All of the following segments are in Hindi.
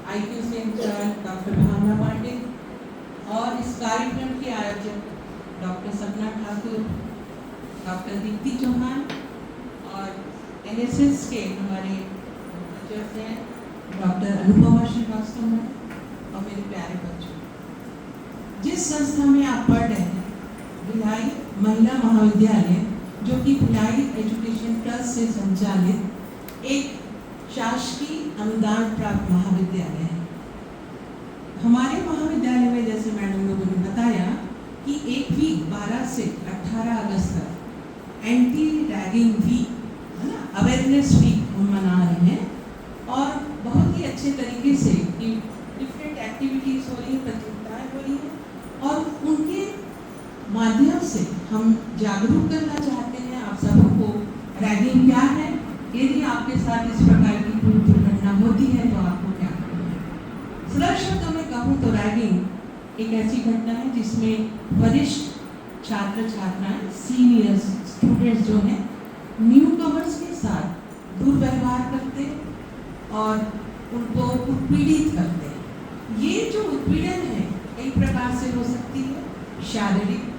IQ से इंचार्ज डॉक्टर भावना पांडे और इस कार्यक्रम के आयोजक डॉक्टर सपना ठाकुर, डॉक्टर दीप्ति चौहान और NSS के हमारे टीचर्स हैं डॉक्टर अनुपमा श्रीवास्तव और मेरे प्यारे बच्चों। जिस संस्था में आप पढ़ रहे हैं, भिलाई महिला महाविद्यालय, जो कि भिलाई एजुकेशन ट्रस्ट से संचालित एक शासकीय अनुदान प्राप्त महाविद्यालय है। हमारे महाविद्यालय में जैसे मैडम लोगों ने बताया कि एक वीक 12 से 18 अगस्त तक एंटी रैगिंग वीक, है ना, अवेयरनेस वीक हम मना रहे हैं और बहुत ही अच्छे तरीके से कि डिफरेंट एक्टिविटीज़ हो रही हैं, प्रतियोगिताएं हो रही हैं और उनके माध्यम से हम जागरूक करना चाहते हैं आप सबको रैगिंग क्या है, यदि आपके साथ इस प्रकार की कोई दुर्घटना होती है तो आपको क्या करना है। सरल शब्दों में कहूँ तो रैगिंग एक ऐसी घटना है जिसमें वरिष्ठ छात्र छात्राएं, सीनियर स्टूडेंट्स जो हैं, न्यू कमर्स के साथ दुर्व्यवहार करते और उनको उत्पीड़ित करते हैं। ये जो उत्पीड़न है कई प्रकार से हो सकती है, शारीरिक,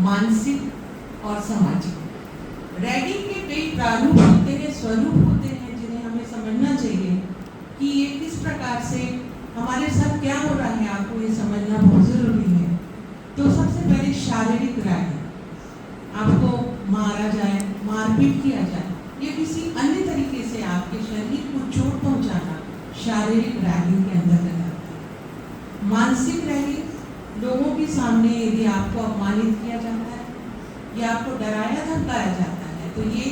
मानसिक और सामाजिक। रैगिंग के कई प्रारूप होते हैं, स्वरूप होते हैं, जिन्हें हमें समझना चाहिए कि ये किस प्रकार से हमारे साथ क्या हो रहा है, आपको ये समझना बहुत ज़रूरी है। तो सबसे पहले शारीरिक रैगिंग, आपको मारा जाए, मारपीट किया जाए या किसी अन्य तरीके से आपके शरीर को चोट पहुंचाना शारीरिक रैगिंग के अंतर्गत आता है। मानसिक रैगिंग, लोगों के सामने यदि आपको अपमानित किया जाता है या आपको डराया धमकाया जाता है तो ये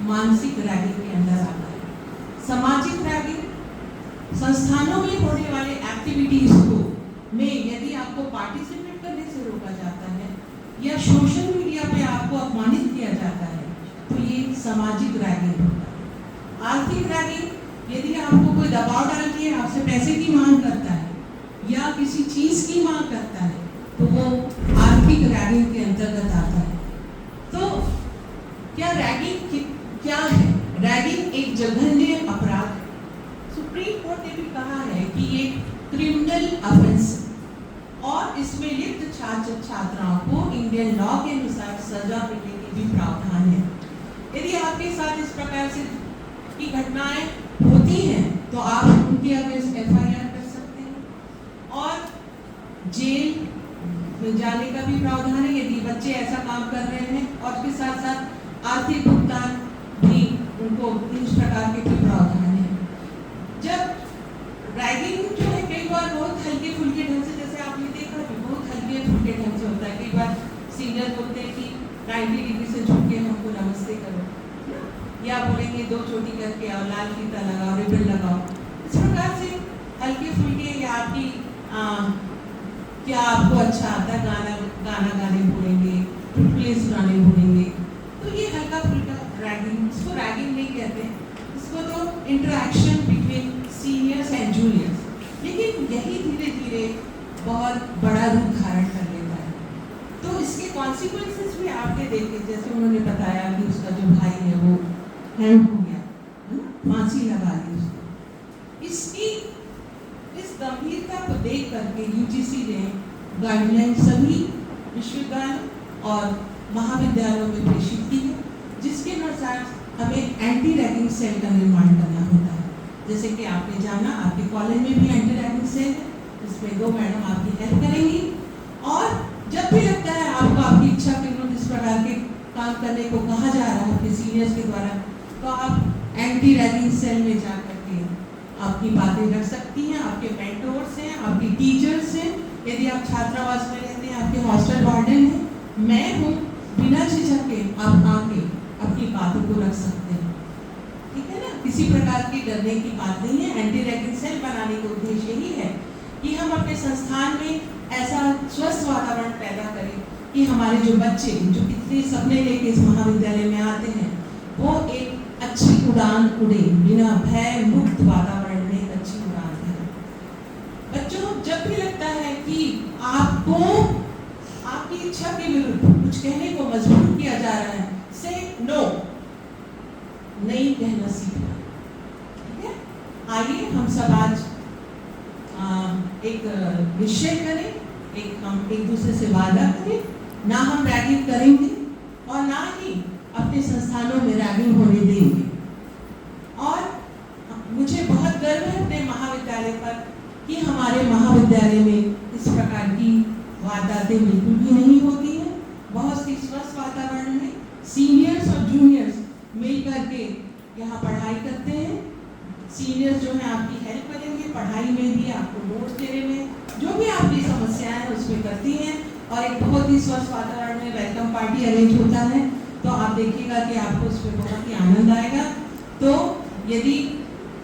मानसिक रैगिंग के अंदर आता है। सामाजिक रैगिंग, संस्थानों में होने वाले एक्टिविटीज को में यदि आपको पार्टिसिपेट करने से रोका जाता है या सोशल मीडिया पे आपको अपमानित किया जाता है तो ये सामाजिक रैगिंग होता है। आर्थिक रैगिंग, यदि आपको कोई दबाव डाल के आपसे पैसे की मांग करता है या किसी चीज की मांग करता है तो वो आर्थिक रैगिंग के अंतर्गत आता है। तो क्या रैगिंग क्या है? रैगिंग एक जघन्य अपराध है। सुप्रीम कोर्ट ने भी कहा है कि ये क्रिमिनल ऑफेंस और इसमें लिप्त छात्र छात्राओं को इंडियन लॉ के अनुसार सजा मिलने की भी प्रावधान है। यदि आपके साथ इस प्रकार से की घटनाएं होती हैं तो आप उनके अगेंस्ट FIR कर सकते हैं और जेल में जाने का भी प्रावधान है यदि बच्चे ऐसा काम कर रहे हैं, और उसके साथ साथ आर्थिक भुगतान भी उनको इस प्रकार के भी प्रावधान है। जब रैगिंग जो है कई बार बहुत हल्के फुल्के ढंग से, जैसे आपने देखा कि बहुत हल्के फुल्के ढंग से होता है। कई बार सीनियर बोलते हैं कि 90 डिग्री से झुक के हमको नमस्ते करो, या बोलेंगे 2 चोटी करके आओ, लाल फीता लगाओ, रिबन लगाओ। इस प्रकार से हल्के फुल्के या आपकी क्या आपको अच्छा आता है गाना गाने बोलेंगे, चुटकुले सुनाने बोलेंगे, तो ये हल्का फुल्का रैगिंग, इसको रैगिंग नहीं कहते हैं, इसको तो interaction between seniors and juniors. लेकिन यही धीरे धीरे बहुत बड़ा रूप धारण कर लेता है। तो इसके कॉन्सिक्वेंसेस भी आपने देखे, जैसे उन्होंने बताया कि उसका जो भाई है वो हैंग हो गया, फांसी लगा दी उसको। इसकी इस गंभीरता को देख करके UGC ने गाइडलाइन सभी विश्वविद्यालय और महाविद्यालयों में प्रेषित की है, जिसके अनुसार हमें एंटी रैगिंग सेल का निर्माण करना होता है। जैसे कि आपने जाना, आपके कॉलेज में भी एंटी रैगिंग सेल है, जिसमें 2 मैडम आपकी हेल्प करेंगी और जब भी लगता है आपको आपकी इच्छा के विरुद्ध इस प्रकार के काम करने को कहा जा रहा है आपके सीनियर्स के द्वारा, तो आप एंटी रैगिंग सेल में जा करके आपकी बातें रख सकती हैं। आपके मेंटोर्स हैं, आपकी टीचर्स हैं, यदि आप छात्रावास में रहते हैं, आपके हॉस्टल वार्डन हैं, मैं हूँ, बिना झिझक के आप आके अपनी बातों को रख सकते हैं। ठीक है ना, किसी प्रकार की डरने की बात नहीं है। एंटी रैगिंग सेल बनाने का उद्देश्य यही है कि हम अपने संस्थान में ऐसा स्वस्थ वातावरण पैदा करें कि हमारे जो बच्चे जो इतने सपने लेके इस महाविद्यालय में आते हैं वो एक अच्छी उड़ान उड़े, बिना भय मुक्त वातावरण में एक अच्छी उड़ान है। बच्चों, जब भी लगता है कि आपको आपकी इच्छा के विरुद्ध कुछ कहने को मजबूर किया जा रहा है, से नो, नहीं कहना सीखना। ठीक है, आइए हम सब आज एक निश्चय करें, हम एक दूसरे से वादा करें, ना हम रैगिंग करेंगे और ना ही अपने संस्थानों में रैगिंग होने देंगे। और मुझे बहुत गर्व है अपने महाविद्यालय पर कि हमारे महाविद्यालय में इस प्रकार की वारदातें बिल्कुल भी नहीं होती हैं। बहुत ही स्वस्थ वातावरण में सीनियर्स और जूनियर्स मिल करके यहाँ पढ़ाई करते हैं। सीनियर्स जो है आपकी हेल्प करेंगे पढ़ाई में भी, आपको नोट्स देने में, जो भी आपकी समस्याएं हैं उसमें करती हैं। और एक बहुत ही स्वस्थ वातावरण में वेलकम पार्टी अरेंज होता है, तो आप देखिएगा कि आपको उसमें बहुत ही आनंद आएगा। तो यदि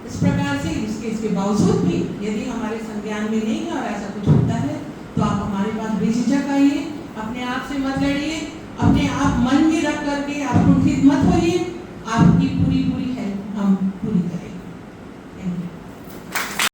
इस प्रकार से इसके बावजूद भी यदि हमारे संज्ञान में नहीं है और ऐसा कुछ होता है तो आप हमारे पास बेझिझक आइए, अपने आप से मत लड़िए, अपने आप मन में रख करके आप कुंठित मत होइए, आपकी पूरी हेल्प हम पूरी करेंगे।